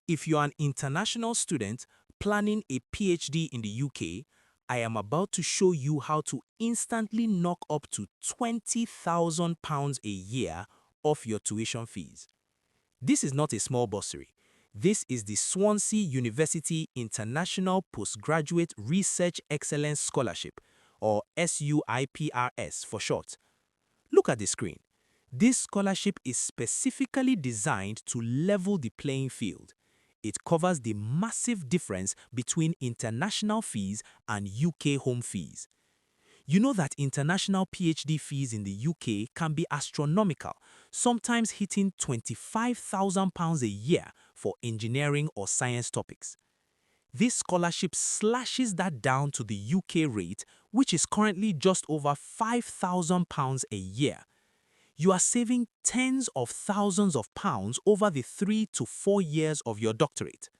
If you're an international student planning a PhD in the UK, I am about to show you how to instantly knock up to £20,000 a year off your tuition fees. This is not a small bursary. This is the Swansea University International Postgraduate Research Excellence Scholarship, or SUIPRS for short. Look at the screen. This scholarship is specifically designed to level the playing field. It covers the massive difference between international fees and UK home fees. You know that international PhD fees in the UK can be astronomical, sometimes hitting £25,000 a year for engineering or science topics. This scholarship slashes that down to the UK rate, which is currently just over £5,000 a year. You are saving tens of thousands of pounds over the 3 to 4 years of your doctorate.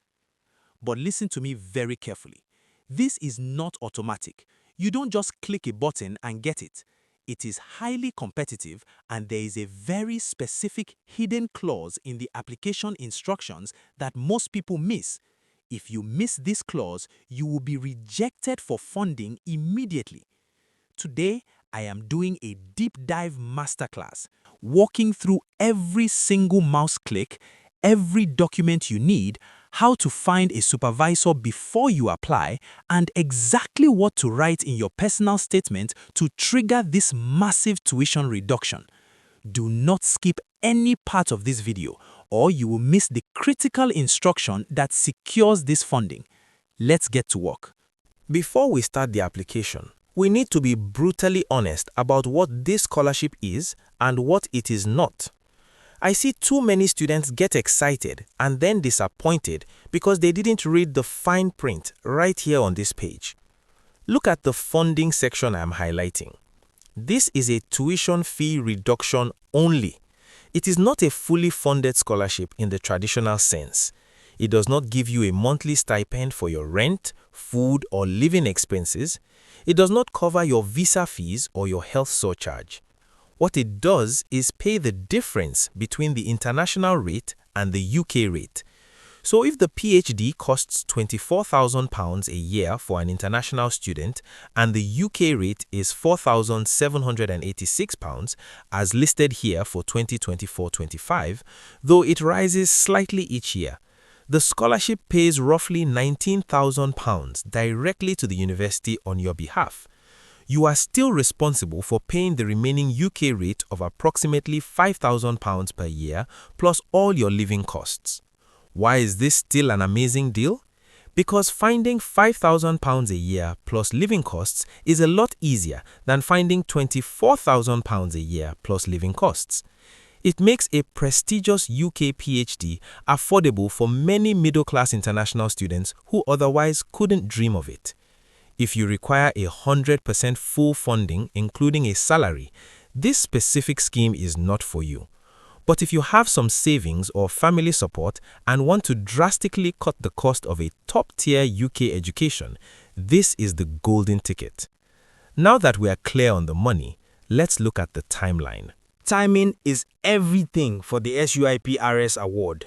But listen to me very carefully. This is not automatic. You don't just click a button and get it. It is highly competitive, and there is a very specific hidden clause in the application instructions that most people miss. If you miss this clause, you will be rejected for funding immediately. Today, I am doing a deep dive masterclass, walking through every single mouse click, every document you need, how to find a supervisor before you apply, and exactly what to write in your personal statement to trigger this massive tuition reduction. Do not skip any part of this video, or you will miss the critical instruction that secures this funding. Let's get to work. Before we start the application, we need to be brutally honest about what this scholarship is and what it is not. I see too many students get excited and then disappointed because they didn't read the fine print right here on this page. Look at the funding section I am highlighting. This is a tuition fee reduction only. It is not a fully funded scholarship in the traditional sense. It does not give you a monthly stipend for your rent, food, or living expenses. It does not cover your visa fees or your health surcharge. What it does is pay the difference between the international rate and the UK rate. So if the PhD costs £24,000 a year for an international student and the UK rate is £4,786 as listed here for 2024-25, though it rises slightly each year, the scholarship pays roughly £19,000 directly to the university on your behalf. You are still responsible for paying the remaining UK rate of approximately £5,000 per year plus all your living costs. Why is this still an amazing deal? Because finding £5,000 a year plus living costs is a lot easier than finding £24,000 a year plus living costs. It makes a prestigious UK PhD affordable for many middle-class international students who otherwise couldn't dream of it. If you require 100% full funding, including a salary, this specific scheme is not for you. But if you have some savings or family support and want to drastically cut the cost of a top-tier UK education, this is the golden ticket. Now that we are clear on the money, let's look at the timeline. Timing is everything for the SUIPRS award.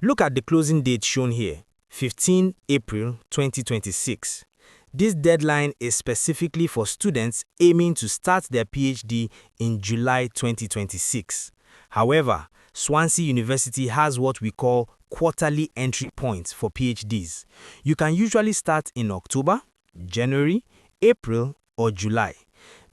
Look at the closing date shown here, 15 April 2026. This deadline is specifically for students aiming to start their PhD in July 2026. However, Swansea University has what we call quarterly entry points for PhDs. You can usually start in October, January, April, or July.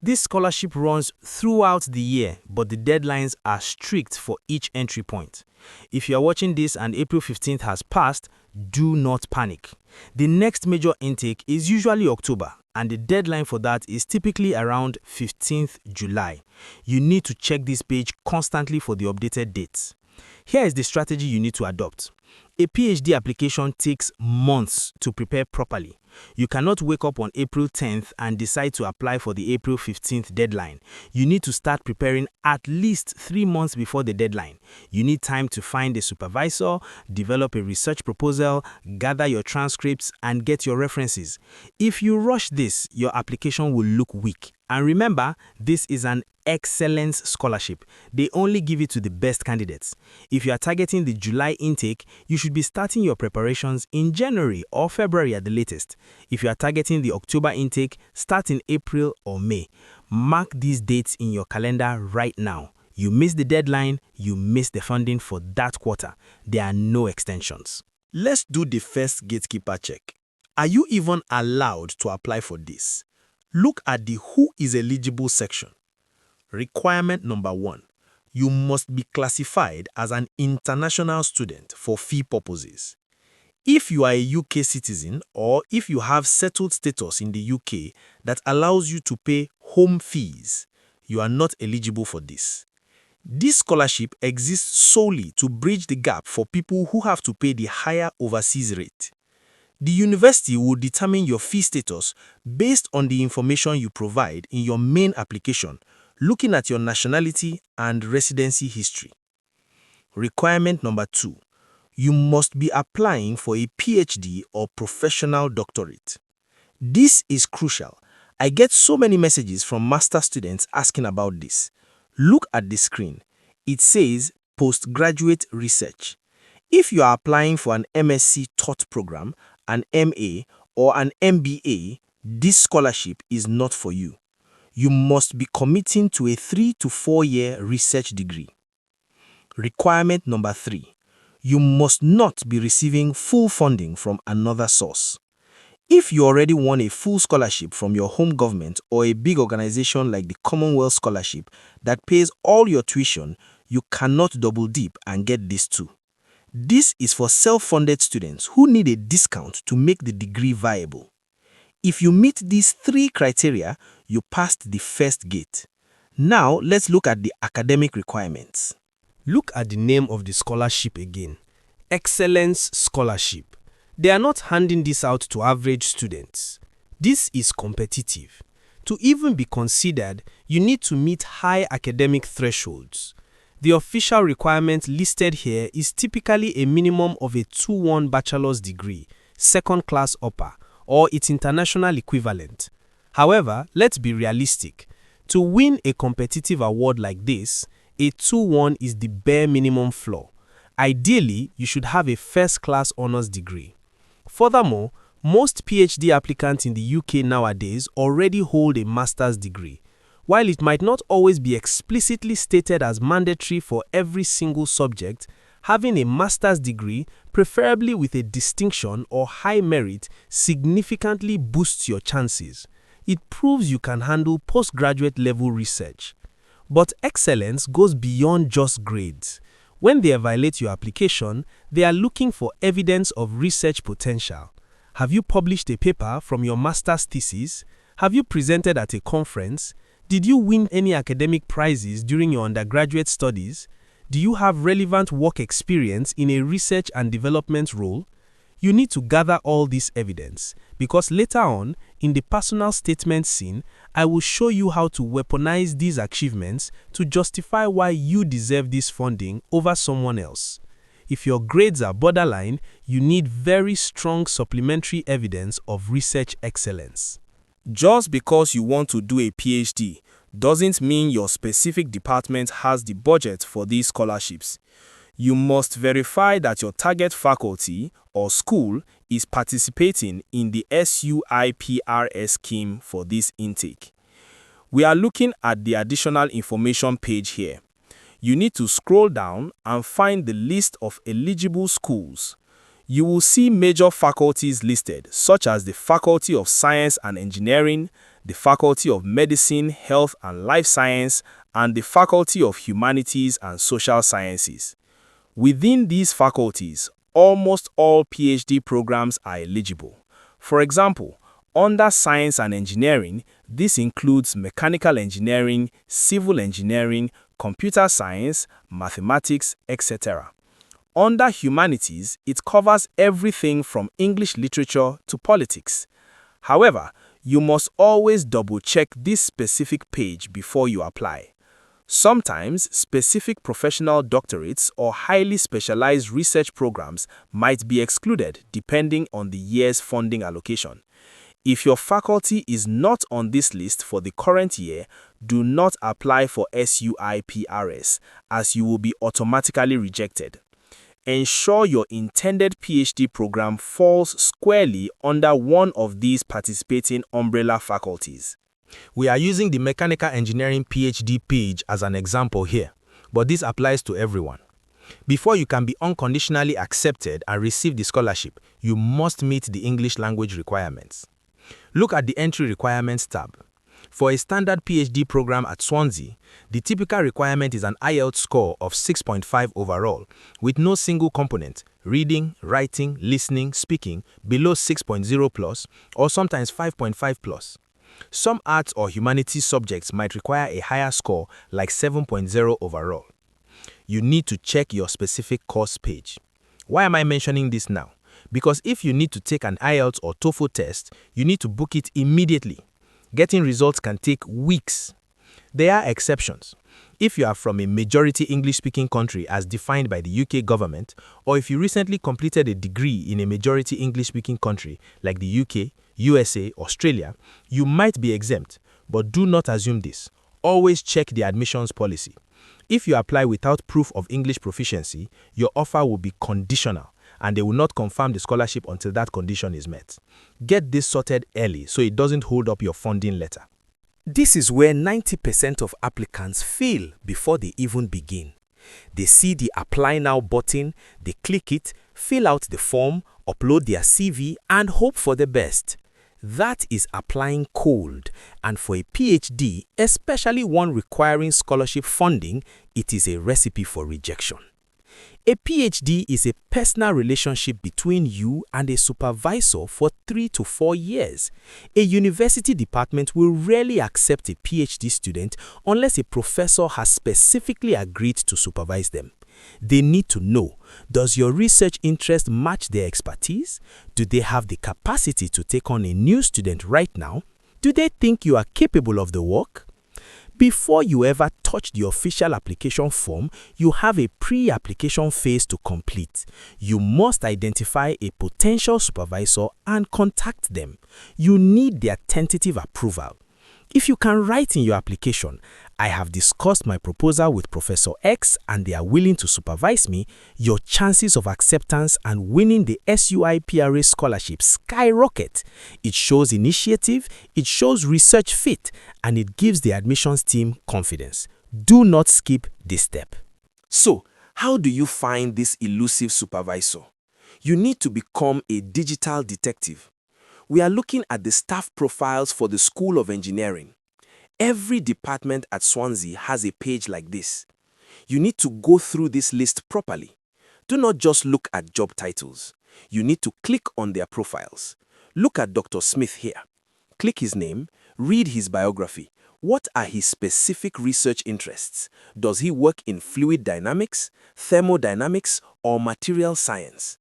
This scholarship runs throughout the year, but the deadlines are strict for each entry point. If you are watching this and April 15th has passed, do not panic. The next major intake is usually October, and the deadline for that is typically around 15th July. You need to check this page constantly for the updated dates. Here is the strategy you need to adopt. A PhD application takes months to prepare properly. You cannot wake up on April 10th and decide to apply for the April 15th deadline. You need to start preparing at least 3 months before the deadline. You need time to find a supervisor, develop a research proposal, gather your transcripts, and get your references. If you rush this, your application will look weak. And remember, this is an Excellence Scholarship. They only give it to the best candidates. If you are targeting the July intake, you should be starting your preparations in January or February at the latest. If you are targeting the October intake, start in April or May. Mark these dates in your calendar right now. You miss the deadline, you miss the funding for that quarter. There are no extensions. Let's do the first gatekeeper check. Are you even allowed to apply for this? Look at the Who is eligible section. Requirement number 1. You must be classified as an international student for fee purposes. If you are a UK citizen or if you have settled status in the UK that allows you to pay home fees, you are not eligible for this. This scholarship exists solely to bridge the gap for people who have to pay the higher overseas rate. The university will determine your fee status based on the information you provide in your main application, looking at your nationality and residency history. Requirement number 2. You must be applying for a PhD or professional doctorate. This is crucial. I get so many messages from master students asking about this. Look at the screen. It says Postgraduate Research. If you are applying for an MSc TOT program, an MA, or an MBA, this scholarship is not for you. You must be committing to a 3 to 4 year research degree. Requirement number 3. You must not be receiving full funding from another source. If you already won a full scholarship from your home government or a big organization like the Commonwealth Scholarship that pays all your tuition, you cannot double dip and get this too. This is for self-funded students who need a discount to make the degree viable. If you meet these 3 criteria, you passed the first gate. Now let's look at the academic requirements. Look at the name of the scholarship again. Excellence Scholarship. They are not handing this out to average students. This is competitive. To even be considered, you need to meet high academic thresholds. The official requirement listed here is typically a minimum of a 2-1 bachelor's degree, second class upper, or its international equivalent. However, let's be realistic. To win a competitive award like this, a 2-1 is the bare minimum floor. Ideally, you should have a first-class honors degree. Furthermore, most PhD applicants in the UK nowadays already hold a master's degree. While it might not always be explicitly stated as mandatory for every single subject, having a master's degree, preferably with a distinction or high merit, significantly boosts your chances. It proves you can handle postgraduate level research. But excellence goes beyond just grades. When they evaluate your application, they are looking for evidence of research potential. Have you published a paper from your master's thesis? Have you presented at a conference? Did you win any academic prizes during your undergraduate studies? Do you have relevant work experience in a research and development role? You need to gather all this evidence because later on, in the personal statement scene, I will show you how to weaponize these achievements to justify why you deserve this funding over someone else. If your grades are borderline, you need very strong supplementary evidence of research excellence. Just because you want to do a PhD doesn't mean your specific department has the budget for these scholarships. You must verify that your target faculty or school is participating in the SUIPRES scheme for this intake. We are looking at the additional information page here. You need to scroll down and find the list of eligible schools. You will see major faculties listed, such as the Faculty of Science and Engineering, the Faculty of Medicine, Health and Life Science, and the Faculty of Humanities and Social Sciences. Within these faculties, almost all PhD programs are eligible. For example, under Science and Engineering, this includes Mechanical Engineering, Civil Engineering, Computer Science, Mathematics, etc. Under Humanities, it covers everything from English literature to politics. However, you must always double-check this specific page before you apply. Sometimes, specific professional doctorates or highly specialized research programs might be excluded depending on the year's funding allocation. If your faculty is not on this list for the current year, do not apply for SUIPRES as you will be automatically rejected. Ensure your intended PhD program falls squarely under one of these participating umbrella faculties. We are using the Mechanical Engineering PhD page as an example here, but this applies to everyone. Before you can be unconditionally accepted and receive the scholarship, you must meet the English language requirements. Look at the Entry Requirements tab. For a standard PhD program at Swansea, the typical requirement is an IELTS score of 6.5 overall, with no single component, reading, writing, listening, speaking, below 6.0 plus, or sometimes 5.5 plus. Some arts or humanities subjects might require a higher score like 7.0 overall. You need to check your specific course page. Why am I mentioning this now? Because if you need to take an IELTS or TOEFL test, you need to book it immediately. Getting results can take weeks. There are exceptions. If you are from a majority English-speaking country as defined by the UK government, or if you recently completed a degree in a majority English-speaking country like the UK, USA, Australia, you might be exempt, but do not assume this. Always check the admissions policy. If you apply without proof of English proficiency, your offer will be conditional, and they will not confirm the scholarship until that condition is met. Get this sorted early so it doesn't hold up your funding letter. This is where 90% of applicants fail before they even begin. They see the Apply Now button, they click it, fill out the form, upload their CV, and hope for the best. That is applying cold, and for a PhD, especially one requiring scholarship funding, it is a recipe for rejection. A PhD is a personal relationship between you and a supervisor for 3 to 4 years. A university department will rarely accept a PhD student unless a professor has specifically agreed to supervise them. They need to know, does your research interest match their expertise? Do they have the capacity to take on a new student right now? Do they think you are capable of the work? Before you ever touch the official application form, you have a pre-application phase to complete. You must identify a potential supervisor and contact them. You need their tentative approval. If you can write in your application, I have discussed my proposal with Professor X and they are willing to supervise me, your chances of acceptance and winning the SUIPRES scholarship skyrocket. It shows initiative, it shows research fit, and it gives the admissions team confidence. Do not skip this step. So, how do you find this elusive supervisor? You need to become a digital detective. We are looking at the staff profiles for the School of Engineering. Every department at Swansea has a page like this. You need to go through this list properly. Do not just look at job titles. You need to click on their profiles. Look at Dr. Smith here. Click his name, read his biography. What are his specific research interests? Does he work in fluid dynamics, thermodynamics, or material science?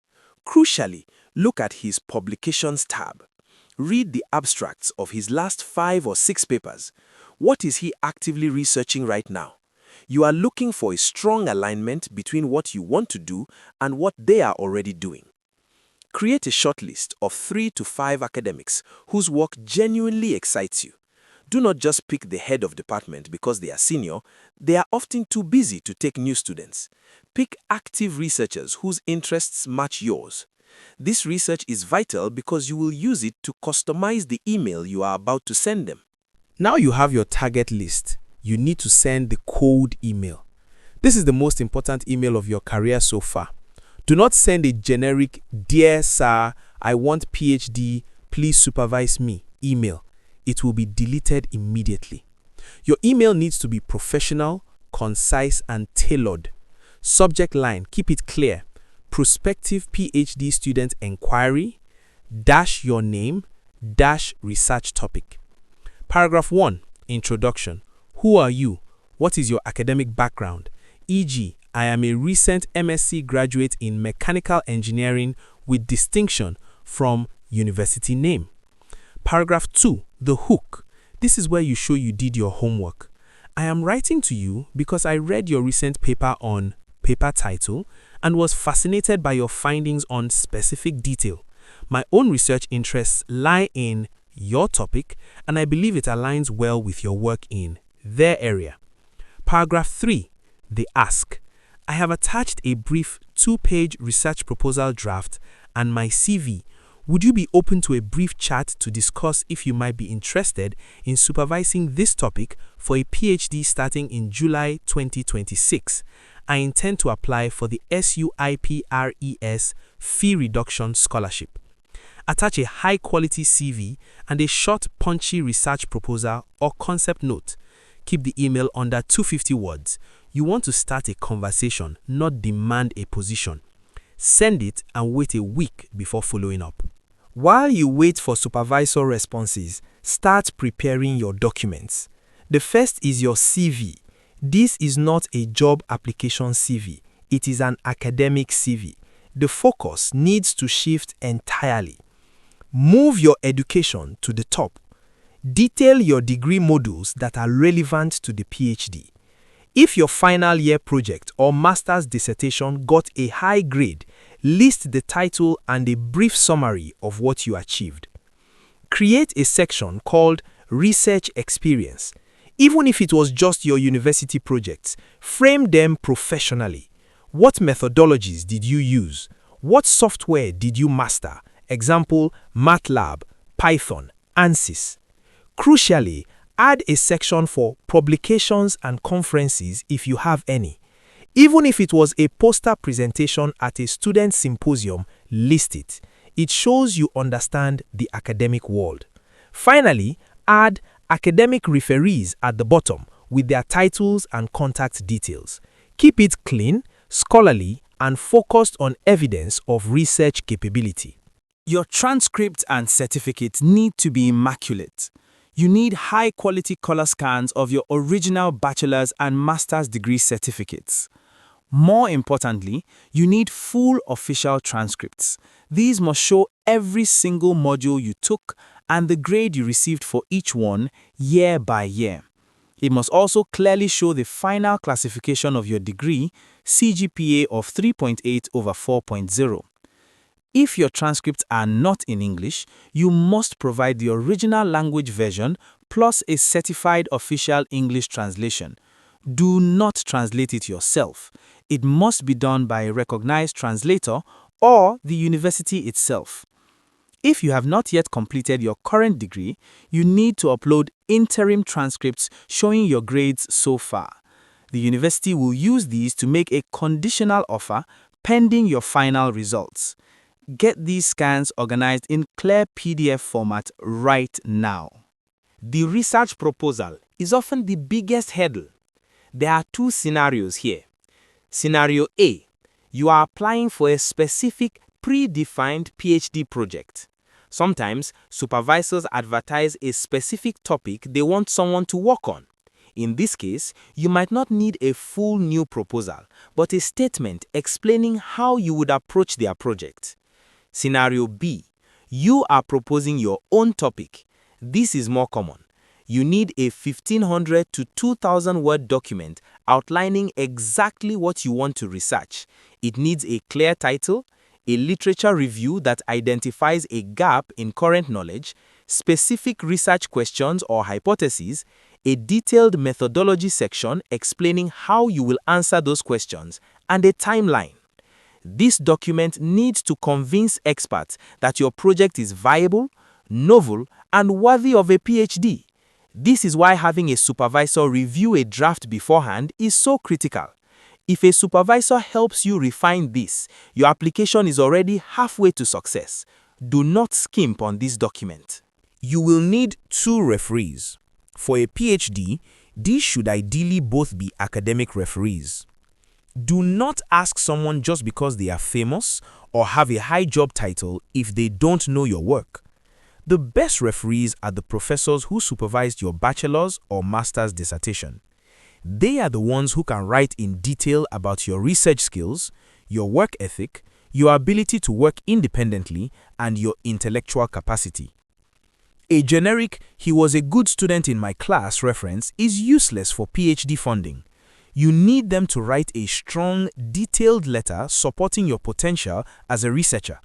Crucially, look at his publications tab. Read the abstracts of his last 5 or 6 papers. What is he actively researching right now? You are looking for a strong alignment between what you want to do and what they are already doing. Create a shortlist of 3 to 5 academics whose work genuinely excites you. Do not just pick the head of department because they are senior. They are often too busy to take new students. Pick active researchers whose interests match yours. This research is vital because you will use it to customize the email you are about to send them. Now you have your target list. You need to send the cold email. This is the most important email of your career so far. Do not send a generic, "Dear Sir, I want PhD, please supervise me" email. It will be deleted immediately. Your email needs to be professional, concise, and tailored. Subject line, keep it clear. Prospective PhD student inquiry, dash your name, dash research topic. Paragraph 1, introduction. Who are you? What is your academic background? E.g., I am a recent MSc graduate in mechanical engineering with distinction from university name. Paragraph 2, the hook. This is where you show you did your homework. I am writing to you because I read your recent paper on paper title and was fascinated by your findings on specific detail. My own research interests lie in your topic, and I believe it aligns well with your work in their area. Paragraph 3. They ask, I have attached a brief 2-page research proposal draft and my CV. Would you be open to a brief chat to discuss if you might be interested in supervising this topic for a PhD starting in July 2026? I intend to apply for the SUIPRES Fee Reduction Scholarship. Attach a high-quality CV and a short, punchy research proposal or concept note. Keep the email under 250 words. You want to start a conversation, not demand a position. Send it and wait a week before following up. While you wait for supervisor responses, start preparing your documents. The first is your CV. This is not a job application CV. It is an academic CV. The focus needs to shift entirely. Move your education to the top. Detail your degree modules that are relevant to the PhD. If your final year project or master's dissertation got a high grade, list the title and a brief summary of what you achieved. Create a section called Research Experience. Even if it was just your university projects, frame them professionally. What methodologies did you use? What software did you master? Example, MATLAB, Python, ANSYS. Crucially, add a section for publications and conferences if you have any. Even if it was a poster presentation at a student symposium, list it. It shows you understand the academic world. Finally, add academic referees at the bottom with their titles and contact details. Keep it clean, scholarly, and focused on evidence of research capability. Your transcript and certificates need to be immaculate. You need high-quality color scans of your original bachelor's and master's degree certificates. More importantly, you need full official transcripts. These must show every single module you took and the grade you received for each one year by year. It must also clearly show the final classification of your degree, CGPA of 3.8 over 4.0. If your transcripts are not in English, you must provide the original language version plus a certified official English translation. Do not translate it yourself. It must be done by a recognized translator or the university itself. If you have not yet completed your current degree, you need to upload interim transcripts showing your grades so far. The university will use these to make a conditional offer pending your final results. Get these scans organized in clear PDF format right now. The research proposal is often the biggest hurdle. There are two scenarios here. Scenario A, you are applying for a specific predefined PhD project. Sometimes, supervisors advertise a specific topic they want someone to work on. In this case, you might not need a full new proposal, but a statement explaining how you would approach their project. Scenario B, you are proposing your own topic. This is more common. You need a 1,500 to 2,000 word document outlining exactly what you want to research. It needs a clear title, a literature review that identifies a gap in current knowledge, specific research questions or hypotheses, a detailed methodology section explaining how you will answer those questions, and a timeline. This document needs to convince experts that your project is viable, novel, and worthy of a PhD. This is why having a supervisor review a draft beforehand is so critical. If a supervisor helps you refine this, your application is already halfway to success. Do not skimp on this document. You will need 2 referees. For a PhD, these should ideally both be academic referees. Do not ask someone just because they are famous or have a high job title if they don't know your work. The best referees are the professors who supervised your bachelor's or master's dissertation. They are the ones who can write in detail about your research skills, your work ethic, your ability to work independently, and your intellectual capacity. A generic "he was a good student in my class" reference is useless for PhD funding. You need them to write a strong, detailed letter supporting your potential as a researcher.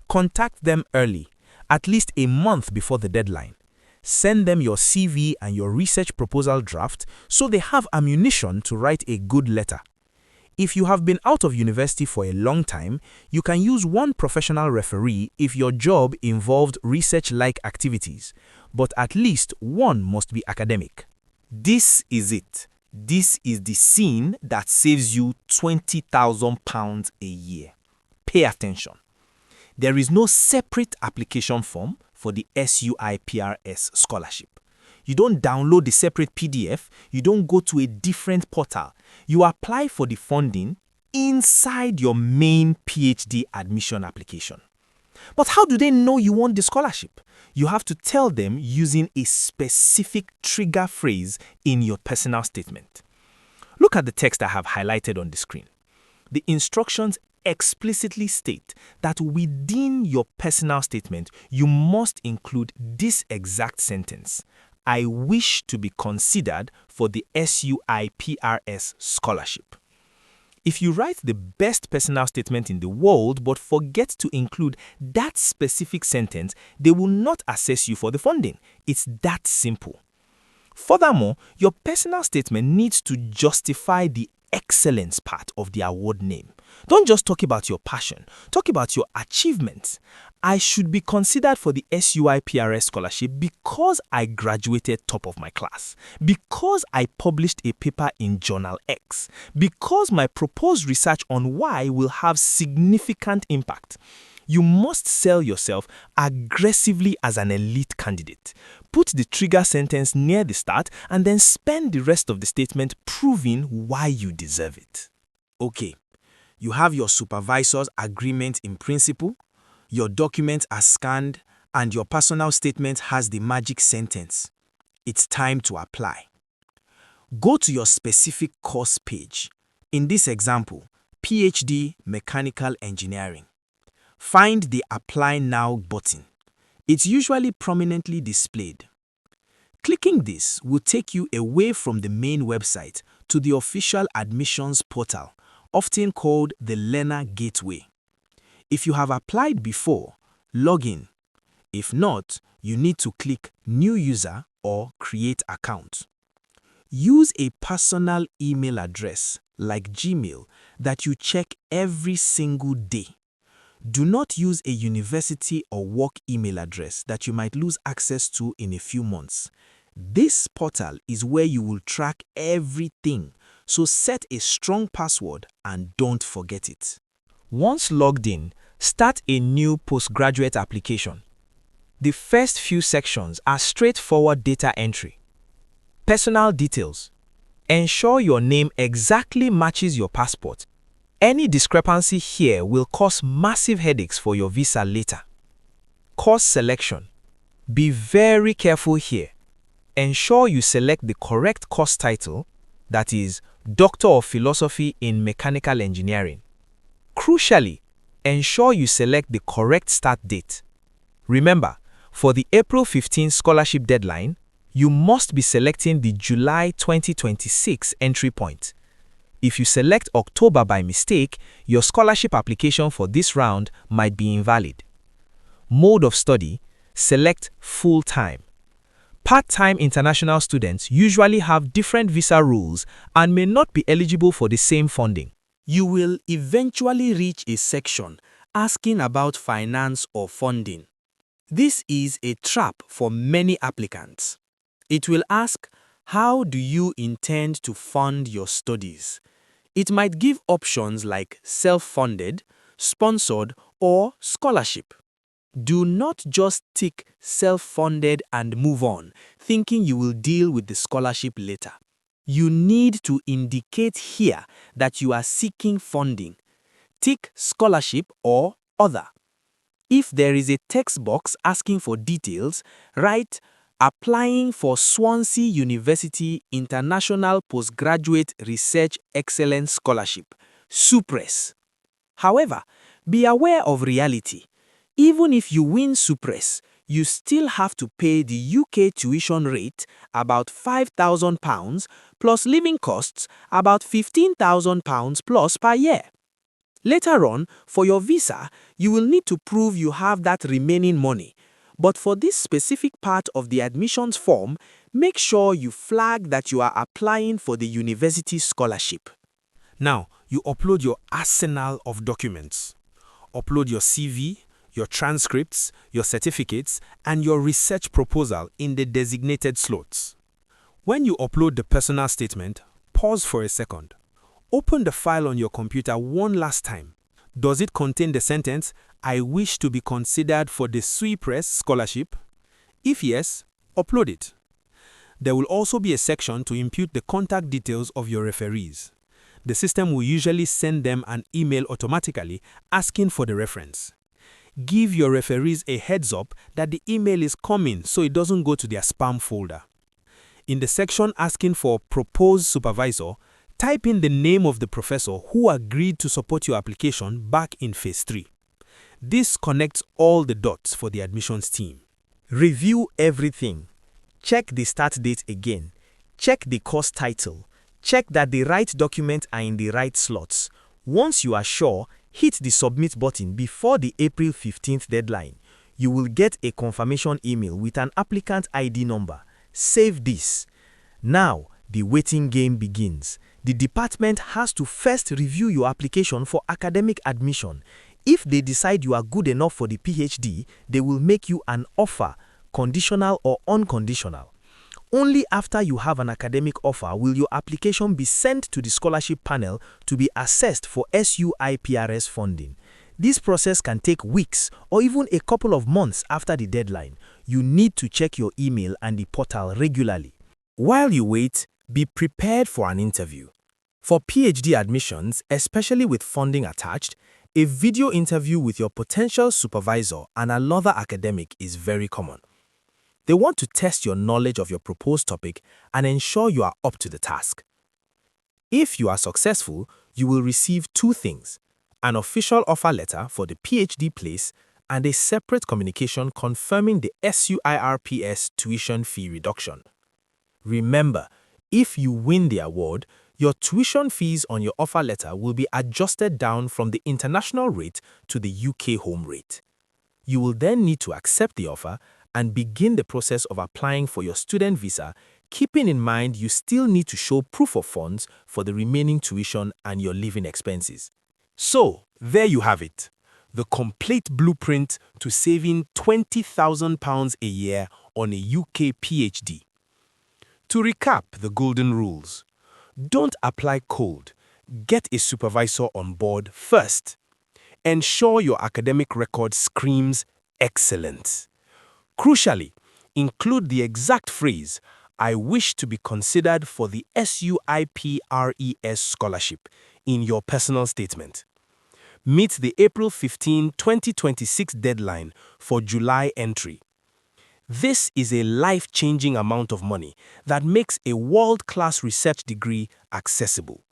Contact them early. at least a month before the deadline. Send them your CV and your research proposal draft so they have ammunition to write a good letter. If you have been out of university for a long time, you can use one professional referee if your job involved research-like activities, but at least one must be academic. This is it. This is the scene that saves you £20,000 a year. Pay attention. There is no separate application form for the SUIPRES scholarship. You don't download the separate PDF. You don't go to a different portal. You apply for the funding inside your main PhD admission application. But how do they know you want the scholarship? You have to tell them using a specific trigger phrase in your personal statement. Look at the text I have highlighted on the screen. The instructions explicitly state that within your personal statement, you must include this exact sentence: I wish to be considered for the SUIPRES scholarship. If you write the best personal statement in the world but forget to include that specific sentence, they will not assess you for the funding. It's that simple. Furthermore, your personal statement needs to justify the excellence part of the award name. Don't just talk about your passion, talk about your achievements. I should be considered for the SUIPRES scholarship because I graduated top of my class, because I published a paper in Journal X, because my proposed research on Y will have significant impact. You must sell yourself aggressively as an elite candidate. Put the trigger sentence near the start and then spend the rest of the statement proving why you deserve it. Okay, you have your supervisor's agreement in principle, your documents are scanned, and your personal statement has the magic sentence. It's time to apply. Go to your specific course page. In this example, PhD Mechanical Engineering. Find the Apply Now button. It's usually prominently displayed. Clicking this will take you away from the main website to the official admissions portal, often called the Learner Gateway. If you have applied before, log in. If not, you need to click New User or Create Account. Use a personal email address like Gmail that you check every single day. Do not use a university or work email address that you might lose access to in a few months. This portal is where you will track everything, so set a strong password and don't forget it. Once logged in, start a new postgraduate application. The first few sections are straightforward data entry. Personal details. Ensure your name exactly matches your passport. Any discrepancy here will cause massive headaches for your visa later. Course selection. Be very careful here. Ensure you select the correct course title, that is, Doctor of Philosophy in Mechanical Engineering. Crucially, ensure you select the correct start date. Remember, for the April 15 scholarship deadline, you must be selecting the July 2026 entry point. If you select October by mistake, your scholarship application for this round might be invalid. Mode of study, select full-time. Part-time international students usually have different visa rules and may not be eligible for the same funding. You will eventually reach a section asking about finance or funding. This is a trap for many applicants. It will ask, how do you intend to fund your studies? It might give options like self-funded, sponsored, or scholarship. Do not just tick self-funded and move on, thinking you will deal with the scholarship later. You need to indicate here that you are seeking funding. Tick scholarship or other. If there is a text box asking for details, write applying for Swansea University International Postgraduate Research Excellence Scholarship, SUIPRES. However, be aware of reality. Even if you win SUIPRES, you still have to pay the UK tuition rate, about £5,000, plus living costs, about £15,000 plus per year. Later on, for your visa, you will need to prove you have that remaining money. But for this specific part of the admissions form, make sure you flag that you are applying for the university scholarship. Now, you upload your arsenal of documents. Upload your CV, your transcripts, your certificates, and your research proposal in the designated slots. When you upload the personal statement, pause for a second. Open the file on your computer one last time. Does it contain the sentence, "I wish to be considered for the SUIPRES scholarship"? If yes, upload it. There will also be a section to impute the contact details of your referees. The system will usually send them an email automatically asking for the reference. Give your referees a heads up that the email is coming so it doesn't go to their spam folder. In the section asking for proposed supervisor, type in the name of the professor who agreed to support your application back in Phase 3. This connects all the dots for the admissions team. Review everything. Check the start date again. Check the course title. Check that the right documents are in the right slots. Once you are sure, hit the submit button before the April 15th deadline. You will get a confirmation email with an applicant ID number. Save this. Now, the waiting game begins. The department has to first review your application for academic admission. If they decide you are good enough for the PhD, they will make you an offer, conditional or unconditional. Only after you have an academic offer will your application be sent to the scholarship panel to be assessed for SUIPRES funding. This process can take weeks or even a couple of months after the deadline. You need to check your email and the portal regularly. While you wait, be prepared for an interview. For PhD admissions, especially with funding attached, a video interview with your potential supervisor and another academic is very common. They want to test your knowledge of your proposed topic and ensure you are up to the task. If you are successful, you will receive two things: an official offer letter for the PhD place and a separate communication confirming the SUIPRES tuition fee reduction. Remember, if you win the award, your tuition fees on your offer letter will be adjusted down from the international rate to the UK home rate. You will then need to accept the offer and begin the process of applying for your student visa, keeping in mind you still need to show proof of funds for the remaining tuition and your living expenses. So, there you have it, the complete blueprint to saving £20,000 a year on a UK PhD. To recap the golden rules: don't apply cold. Get a supervisor on board first. Ensure your academic record screams excellent. Crucially, include the exact phrase, "I wish to be considered for the SUIPRES scholarship" in your personal statement. Meet the April 15, 2026 deadline for July entry. This is a life-changing amount of money that makes a world-class research degree accessible.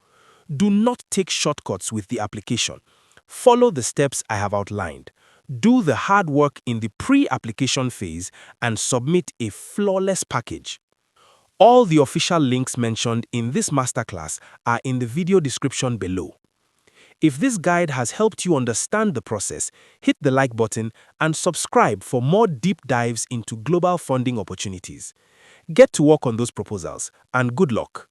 Do not take shortcuts with the application. Follow the steps I have outlined. Do the hard work in the pre-application phase and submit a flawless package. All the official links mentioned in this masterclass are in the video description below. If this guide has helped you understand the process, hit the like button and subscribe for more deep dives into global funding opportunities. Get to work on those proposals, and good luck.